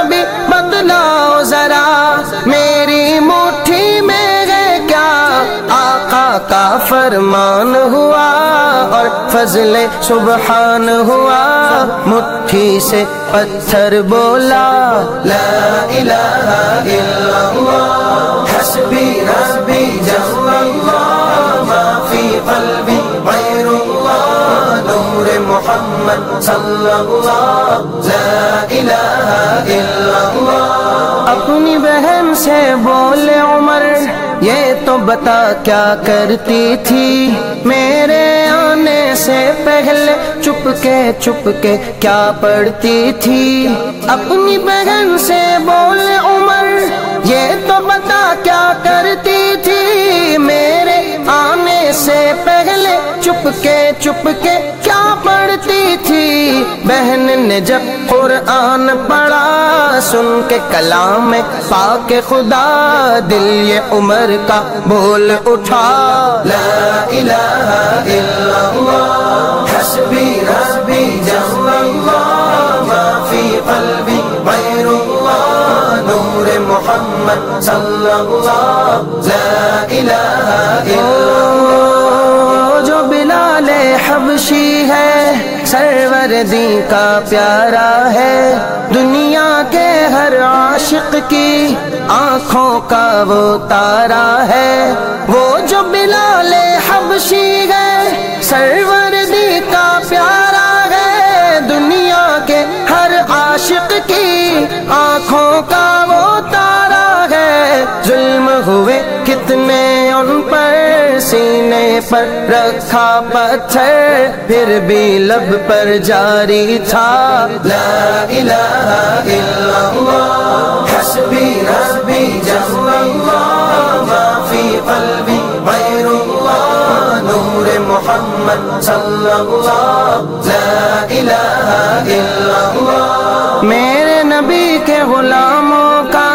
نبی بتلاؤ ذرا میری مٹھی میں ہے کیا آقا کا فرمان ہوا اور فضل سبحان ہوا مٹھی سے پتھر بولا لا الہ الا اللہ حسبی ربی جل اللہ ما فی قلبی غیر اللہ نور محمد صلی اللہ لا الہ الا اللہ اپنی بہن سے بولے عمر یہ تو بتا کیا کرتی تھی میرے آنے سے پہلے چپ کے کیا پڑھتی تھی اپنی بہن سے بولے عمر یہ تو بتا کیا کرتی تھی میرے آنے سے پہلے چپ کے کیا پڑھتی تھی بہن نے جب قرآن پڑھا سن کے کلام پاک خدا دل یہ عمر کا بول اٹھا لا الہ الا اللہ حسبی ربی جل اللہ ما فی قلبی غیر اللہ نور محمد صلی اللہ لا الہ الا اللہ جو بلال حبشی ہے سرور دی کا پیارا ہے دنیا کے ہر عاشق کی آنکھوں کا وہ تارا ہے وہ جو بلال حبشی ہے سرور دی کا پیارا ہے دنیا کے ہر عاشق کی آنکھوں کا وہ تارا ہے ظلم ہوئے کتنے ان پر سینے پر رکھا پتھر پھر بھی لب پر جاری تھا لا الہ الا اللہ حسبی ربی جل اللہ ما فی قلبی غیر اللہ نور محمد صلی اللہ لا الہ الا اللہ میرے نبی کے غلاموں کا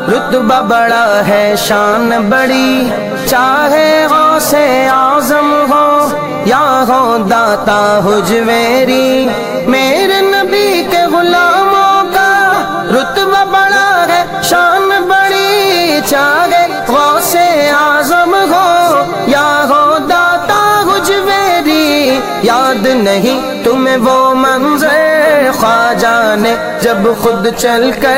رتبہ بڑا ہے شان بڑی چاہے غوث اعظم ہو یا ہو داتا حجویری میرے نبی کے غلاموں کا رتبہ بڑا ہے شان بڑی چاہے غوث اعظم ہو یا ہو داتا حجویری یاد نہیں تمہیں وہ منظر خواجہ نے جب خود چل کر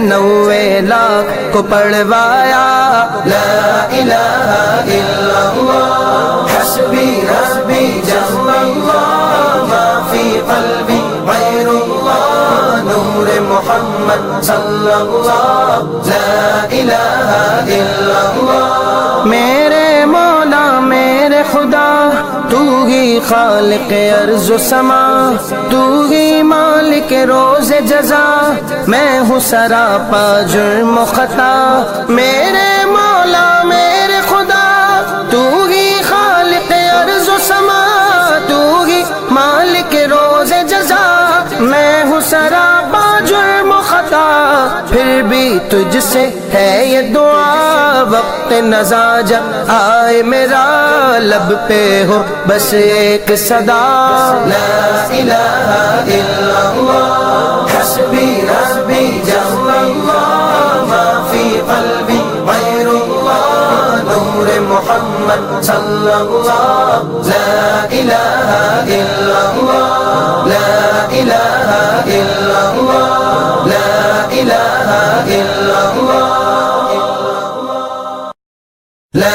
90 لاکھ کو پڑھوایا لا الہ الا اللہ حسبی ربی جل اللہ ما فی قلبی غیر اللہ نور محمد صلی اللہ لا الہ الا اللہ میرے مولا میرے خدا تو ہی خالق ارض و سما تو ہی مالک روز جزا میں ہوں سراپا جرم و خطا میرے مولا میرے خدا تو ہی خالق ارض و سما تو ہی مالک روز جزا میں ہوں سراپا جرم و خطا پھر بھی تجھ سے ہے یہ دعا وقت نزا جب آئے میرا لب پہ ہو بس ایک صدا لا الہ الا اللہ حسبی ربی جل اللہ ما فی قلبی غیر اللہ نور محمد صلی اللہ لا الہ الا اللہ لا الہ الا اللہ لا الہ الا اللہ لا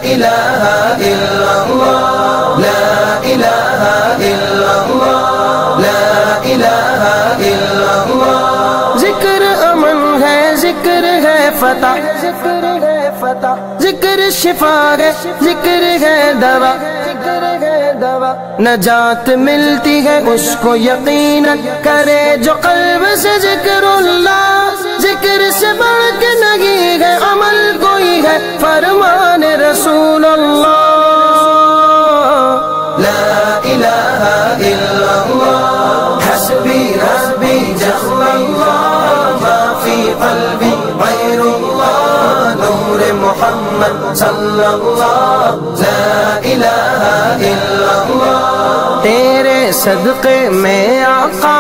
الہ الا اللہ لا الہ الا اللہ لا الہ الا اللہ ذکر امن ہے ذکر ہے فتح ذکر شفا ہے ذکر ہے دوا نجات ملتی ہے اس کو یقیناً کرے جو قلب سے ذکر اللہ ذکر سے بڑھ کے نہیں ہے عمل کوئی ہے فرمان رسول اللہ لا الہ الا اللہ حسبی ربی جل اللہ ما فی قلبی غیر اللہ نور محمد صلی اللہ لا الہ الا اللہ تیرے صدقے میں آقا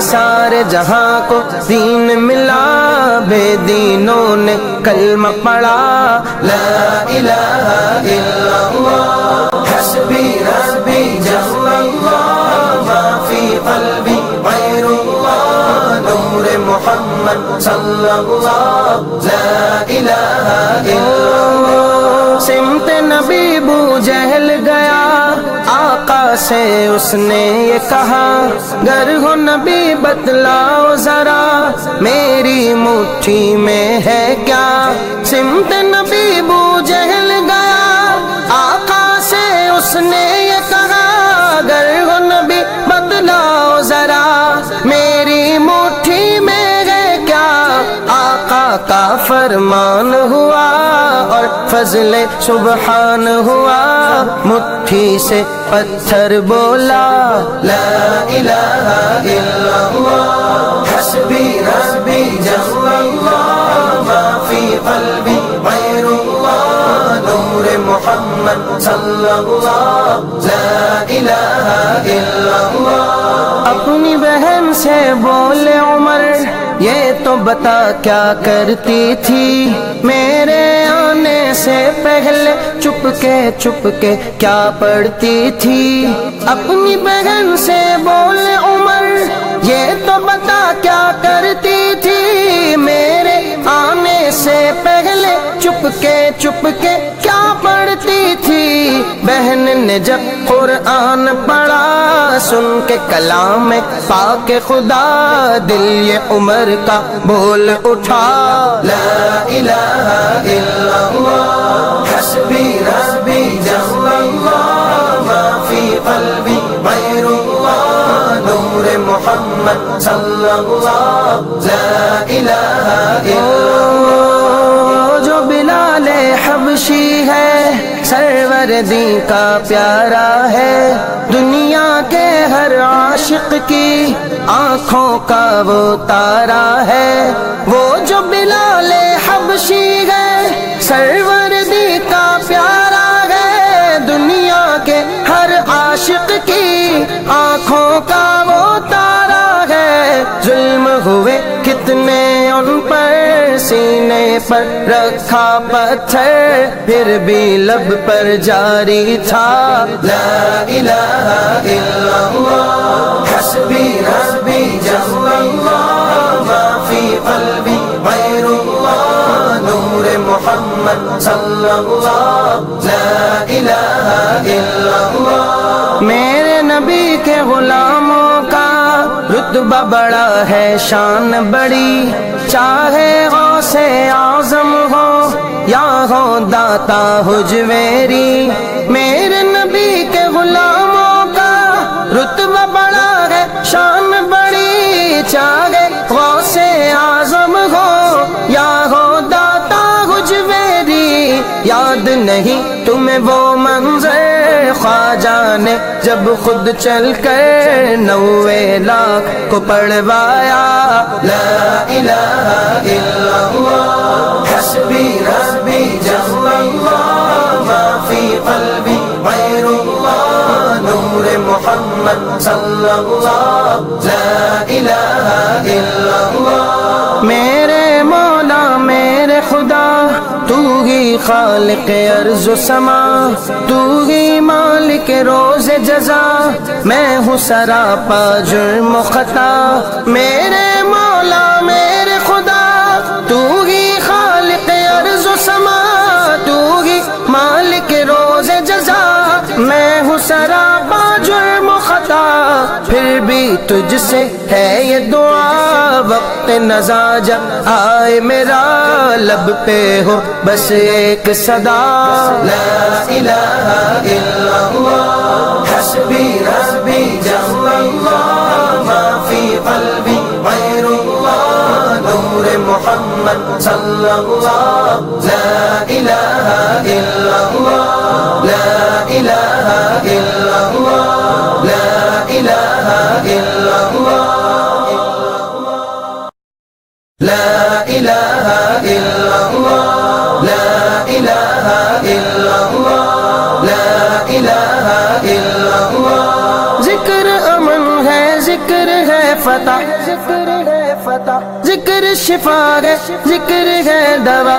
سارے جہاں کو دین ملا بے دینوں نے کلمہ پڑھا، لا الہ الا اللہ حسبی ربی جل اللہ ما فی قلبی غیر اللہ نور محمد صلی اللہ، لا الہ الا اللہ۔ سمت نبی ابو جہل گیا، آقا سے اس نے یہ کہا، گر ہو نبی بتلاؤ ذرا میری مٹھی میں ہے کیا۔ سمت نبی ابو جہل گیا، آقا سے اس نے یہ کہا، گر ہو نبی بتلاؤ ذرا میری مٹھی میں ہے کیا۔ آقا کا فرمان ہوا اور فضل سبحان ہوا، مٹھی سے پتھر بولا، لا الہ الا اللہ حسبی ربی جل اللہ ما فی قلبی غیر اللہ نور محمد صلی اللہ، لا الہ الا اللہ۔ اپنی بہن سے بولے عمر، یہ تو بتا کیا کرتی تھی میرے آنے سے پہلے چپ کے کیا پڑھتی تھی۔ اپنی بہن سے بولے عمر، یہ تو بتا کیا کرتی تھی میرے آنے سے پہلے چپ کے کیا پڑھتی تھی۔ بہن نے جب قرآن پڑھا سن کے کلام پاک خدا، دل یہ عمر کا بول اٹھا، لا الہ الا اللہ حسبی ربی جل اللہ ما فی قلبی غیر اللہ نور محمد صلی اللہ، لا الہ الا اللہ۔ جو بلال حبشی ہے سرور دی کا پیارا ہے، دنیا کے ہر عاشق کی آنکھوں کا وہ تارا ہے۔ وہ جو بلال حبشی ہے سرور دی کا پیارا ہے، دنیا کے ہر عاشق کی آنکھوں کا وہ تارا ہے۔ ظلم ہوئے کتنے ان پر، سینے پر رکھا پتھر، پھر بھی لب پر جاری تھا، لا الہ الا اللہ حسبی ربی جل اللہ ما فی قلبی غیر اللہ نور محمد صلی اللہ، لا الہ الا اللہ۔ میرے نبی کے غلاموں کا رتبہ بڑا ہے، شان بڑی، چاہے غوث اعظم ہو یا ہو داتا حجویری۔ میرے نبی کے غلاموں کا رتبہ بڑا ہے، شان بڑی، چاہے غوث اعظم ہو یا ہو داتا حجویری۔ یاد نہیں تمہیں وہ منظر خواجہ نے جب خود چل کر 90 لاکھ کو پڑھوایا، لا الہ الا اللہ حسبی ربی جل اللہ ما فی قلبی غیر اللہ نور محمد صلی اللہ، لا الہ الا اللہ۔ میرے مولا میرے خدا تو ہی خالق ارض و سما، تو ہی مالک روز جزا، میں ہوں سراپا جرم و خطا۔ میرے مولا میرے خدا تو ہی خالق ارض و سما، تو ہی مالک روز جزا، میں ہوں سراپا جرم و خطا۔ پھر بھی تجھ سے ہے یہ دعا، وقت نزا جب آئے میرا لب پہ ہو بس ایک صدا، لا الہ الا اللہ حسبی ربی جل اللہ ما فی قلبی غیر اللہ نور محمد صلی اللہ، لا الہ الا اللہ، لا الہ الا اللہ، لا الہ الا اللہ، لا الہ الا اللہ، لا الہ الا اللہ، لا الہ الا اللہ۔ ذکر امن ہے، ذکر ہے فتح، ذکر ہے فتح، ذکر شفا ہے، ذکر ہے دوا،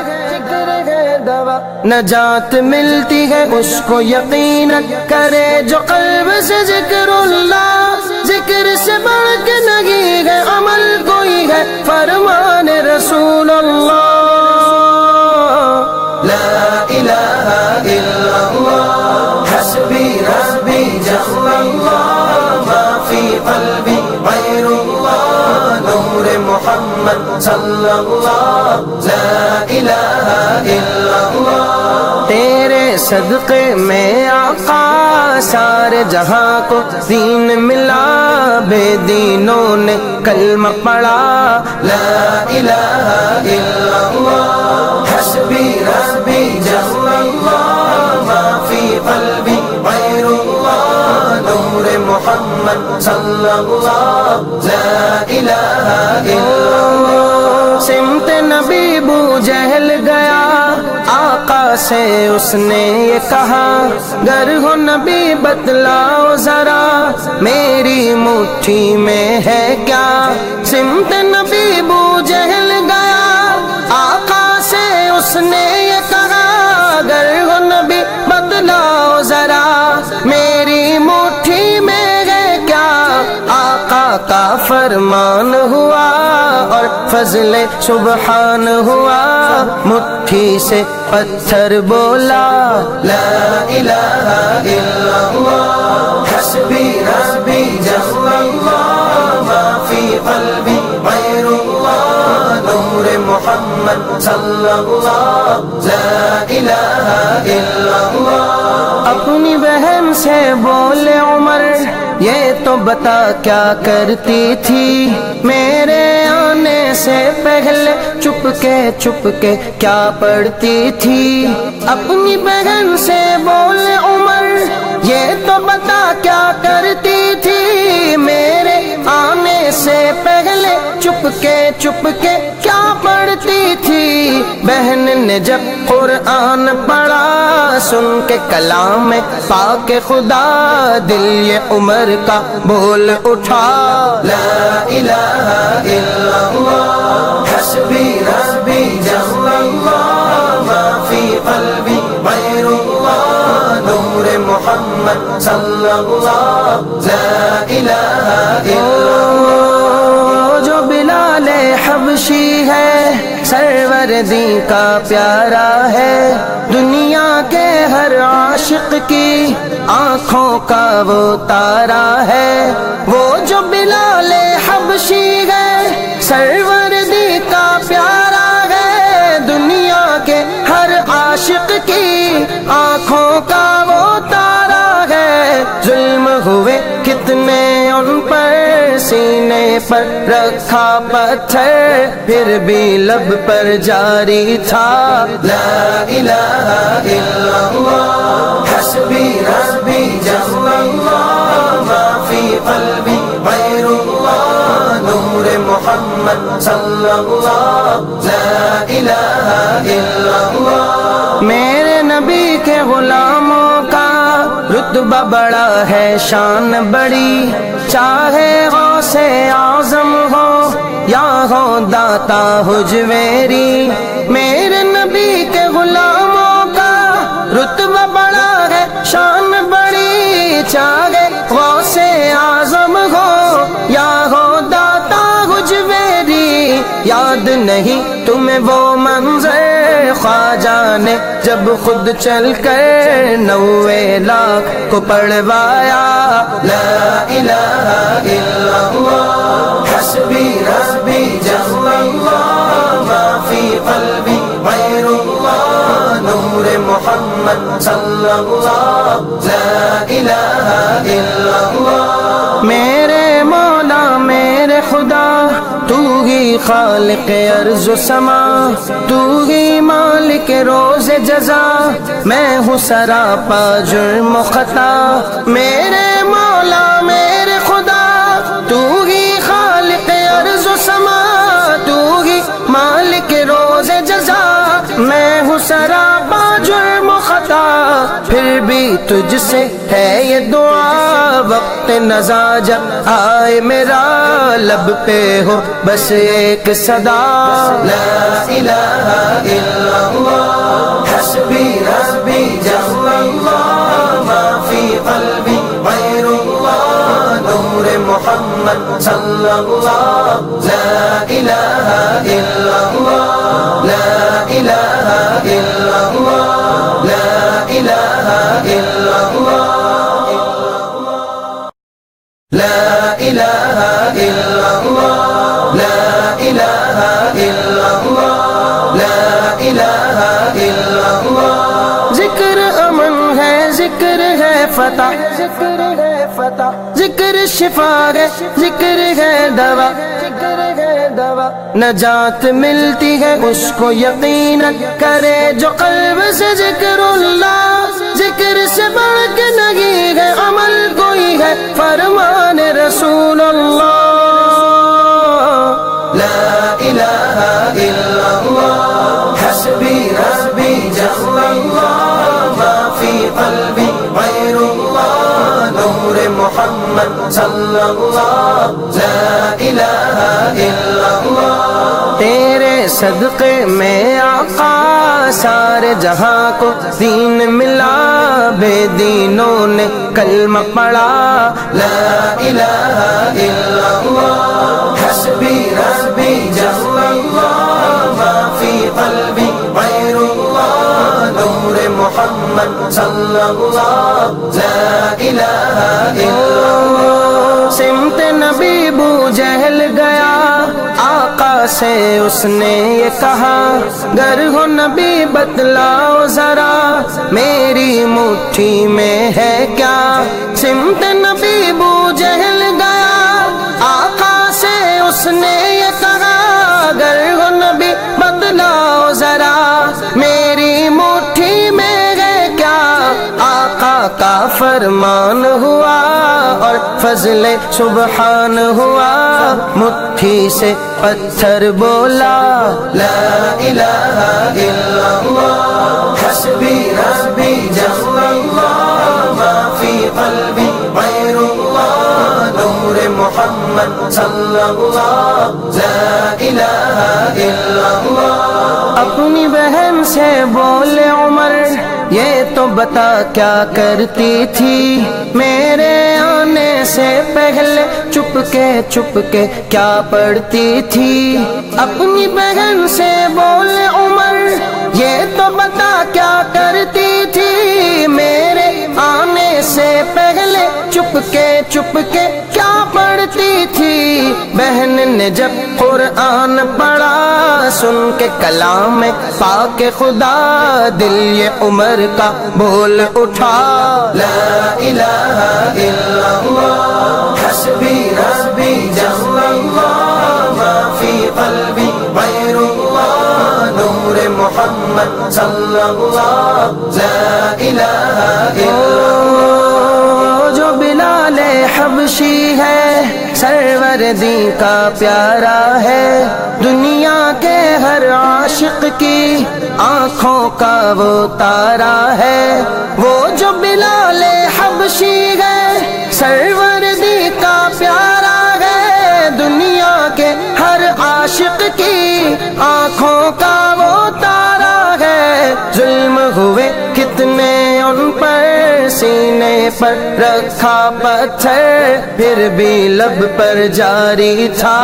نجات ملتی ہے اس کو یقیناً کرے جو قلب سے ذکر اللہ، ذکر سے بڑھ کے نہیں ہے عمل کوئی ہے فرمان رسول اللہ، لا الہ الا اللہ حسبی ربی جل اللہ ما فی قلبی غیر اللہ نور محمد صلی اللہ، لا الہ الا اللہ۔ تیرے صدقے میں آقا سارے جہاں کو دین ملا، بے دینوں نے کلمہ پڑھا، لا الہ الا اللہ حسبی ربی جل اللہ ما فی قلبی غیر اللہ نور محمد صلی اللہ، لا الہ الا اللہ۔ سمت نبی ابو جہل گیا، آقا سے اس نے یہ کہا، گر ہو نبی بتلاؤ ذرا میری مٹھی میں ہے کیا، سمت نبی ابو جہل گیا، آقا سے اس نے یہ کہا، گر ہو نبی بتلاؤ ذرا میری مٹھی میں ہے کیا، آقا کا فرمان ہوا اور فضل سبحان ہوا، مٹھی سے پتھر بولا، لا الہ الا اللہ حسبی ربی جل اللہ ما فی قلبی غیر اللہ نور محمد صلی اللہ، لا الہ الا اللہ۔ اپنی بہن سے بولے عمر یہ تو بتا کیا کرتی تھی، میرے آنے سے پہلے چپ کے کیا پڑھتی تھی، اپنی بہن سے بولے عمر یہ تو بتا کیا کرتی تھی، میرے آنے سے پہلے چپ کے کیا پڑھتی تھی، بہن نے جب قرآن پڑھا سن کے کلام پاک خدا، دل یہ عمر کا بول اٹھا، لا الہ الا اللہ حسبی ربی جل اللہ ما فی قلبی غیر اللہ نور محمد صلی اللہ، لا الہ الا اللہ۔ جو بلال حبشی ہے سرور دی کا پیارا ہے، دنیا کے ہر عاشق کی آنکھوں کا وہ تارا ہے، وہ جو بلال حبشی ہے سرور دی کا پیارا ہے، دنیا کے ہر عاشق کی آنکھوں کا وہ تارا ہے، ظلم ہوئے کتنے ان پر سینے پر رکھا پتھر، پھر بھی لب پر جاری تھا، لا الہ الا اللہ حسبی ربی جل اللہ ما فی قلبی غیر اللہ نور محمد صلی اللہ، لا الہ الا اللہ۔ میرے نبی کے غلاموں کا رتبہ بڑا ہے شان بڑی، چاہے غوث اعظم ہو یا ہو داتا حجویری، میرے نبی کے غلاموں کا رتبہ بڑا ہے شان بڑی، چاہے غوث اعظم ہو یا ہو داتا حجویری، یاد نہیں تمہیں وہ منظر خواجہ نے جب خود چل کر 90 لاکھ کو پڑھوایا، لا الہ الا اللہ حسبی ربی جل اللہ ما فی قلبی غیر اللہ نور محمد صلی اللہ، لا الہ الا اللہ۔ میرے مولا میرے خدا تو ہی خالق ارض و سما، تو ہی مالک روز جزا، میں ہوں سراپا جرم و خطا، میرے مولا میرے خدا تو ہی خالق ارض و سما، تو ہی مالک روز جزا، میں ہوں سراپا جرم و خطا، پھر بھی تجھ سے ہے یہ دعا، وقت نزا جب آئے میرا لب پہ ہو بس ایک صدا، لا الہ الا اللہ حسبی ربی جل اللہ ما فی قلبی غیر اللہ نور محمد صلی اللہ، لا الہ الا اللہ لا الہ الا اللہ لا الہ الا اللہ لا الہ الا اللہ لا الہ الا اللہ لا الہ الا اللہ۔ ذکر امن ہے، ذکر ہے فتح، ذکر ہے فتح، ذکر شفا ہے، ذکر ہے دوا، ذکر ہے دوا، نجات ملتی ہے اس کو یقینا کرے جو قلب سے ذکر اللہ، ذکر سے بڑھ کے نہیں ہے عمل کوئی ہے فرمان رسول اللہ، لا الہ الا اللہ حسبی ربی جل اللہ ما فی قلبی غیر اللہ نور محمد صلی اللہ، لا الہ الا اللہ۔ تیرے صدقے میں آقا سارے جہاں کو دین ملا، بے دینوں نے کلمہ پڑھا، لا الہ الا اللہ حسبی ربی جل اللہ ما فی قلبی غیر اللہ نور محمد صلی اللہ، لا الہ الا اللہ۔ سمت نبی بو جہل گیا، آقا سے اس نے یہ کہا گر ہو نبی بتلاؤ ذرا میری مٹھی میں ہے کیا، سمت نبی بو جہل گیا، آقا سے اس نے یہ کہا گر ہو نبی بتلاؤ ذرا میری مٹھی میں ہے کیا، آقا کا فرمان ہوا اور فضل سبحان ہوا، مٹھی سے پتھر بولا، لا الہ الا اللہ حسبی ربی جل اللہ ما فی قلبی غیر اللہ نور محمد صلی اللہ، لا الہ الا اللہ۔ اپنی بہن سے بولے عمر یہ تو بتا کیا کرتی تھی میرے آنے سے پہلے چپ کے کیا پڑھتی تھی، اپنی بہن سے بولے عمر یہ تو بتا کیا کرتی تھی میرے آنے سے پہلے چپ کے کیا پڑھتی تھی، بہن نے جب قرآن پڑھا سن کے کلام پاک خدا دل یہ عمر کا بول اٹھا، لا الہ الا اللہ حسبی ربی جل اللہ ما فی قلبی غیر اللہ نور محمد صلی اللہ، لا الہ الا اللہ۔ جو بلال حبشی ہے سروردی کا پیارا ہے، دنیا کے ہر عاشق کی آنکھوں کا وہ تارا ہے، وہ جو بلال حبشی ہے سروردی کا پیارا ہے، دنیا کے ہر عاشق کی آنکھوں کا وہ تارا ہے، ظلم ہوئے کتنے ان پر سینے پر رکھا پتھر پھر بھی لب پر جاری تھا،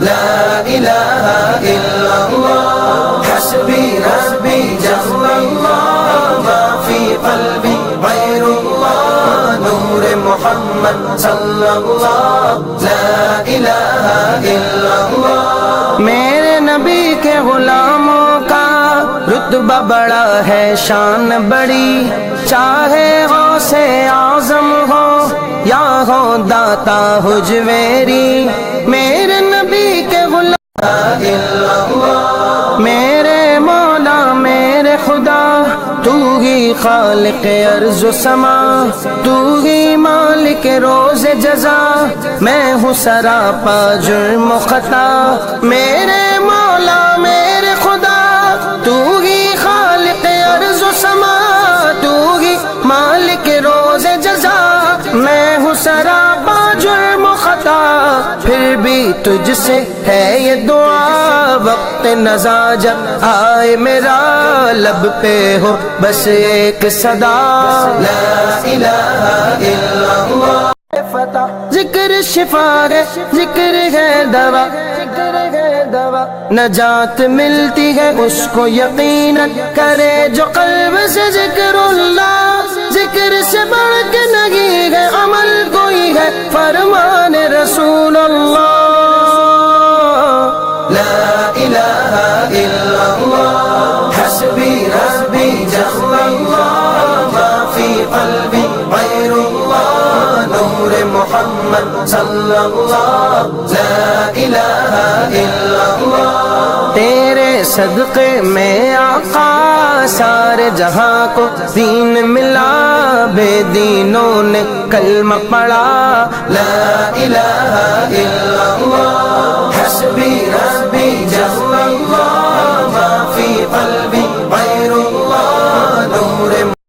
لا الہ الا اللہ حسبی ربی جل اللہ ما فی قلبی غیر اللہ نور محمد صلی اللہ، لا الہ الا اللہ۔ میرے نبی کے غلاموں کا رتبہ بڑا ہے شان بڑی، چاہے غوث اعظم ہو یا ہو داتا حجویری، میرے نبی کے غلام میرے مولا میرے خدا تو ہی خالق ارض و سما، تو ہی مالک روز جزا، میں ہوں سراپا جرم و خطا، میرے مولا میرے خدا تو ہی خالق ارض و سما، تو ہی تجھ سے ہے یہ دعا وقت نزا جب آئے میرا لب پہ ہو بس ایک صدا لا الہ الا اللہ فتح ذکر شفا ہے ذکر ہے دوا نجات ملتی ہے اس کو یقیناً کرے جو قلب سے ذکر اللہ ذکر سے بڑھ کے نہیں ہے عمل کوئی ہے فرمان رسول اللہ لا الہ الا اللہ حسبی ربی جل اللہ ما فی قلبی غیر اللہ نور محمد صلی اللہ لا الہ الا اللہ تیرے صدقے میں آقا سارے جہاں کو دین ملا بے دینوں نے کلمہ پڑھا لا الہ الا اللہ حسبی ربی جل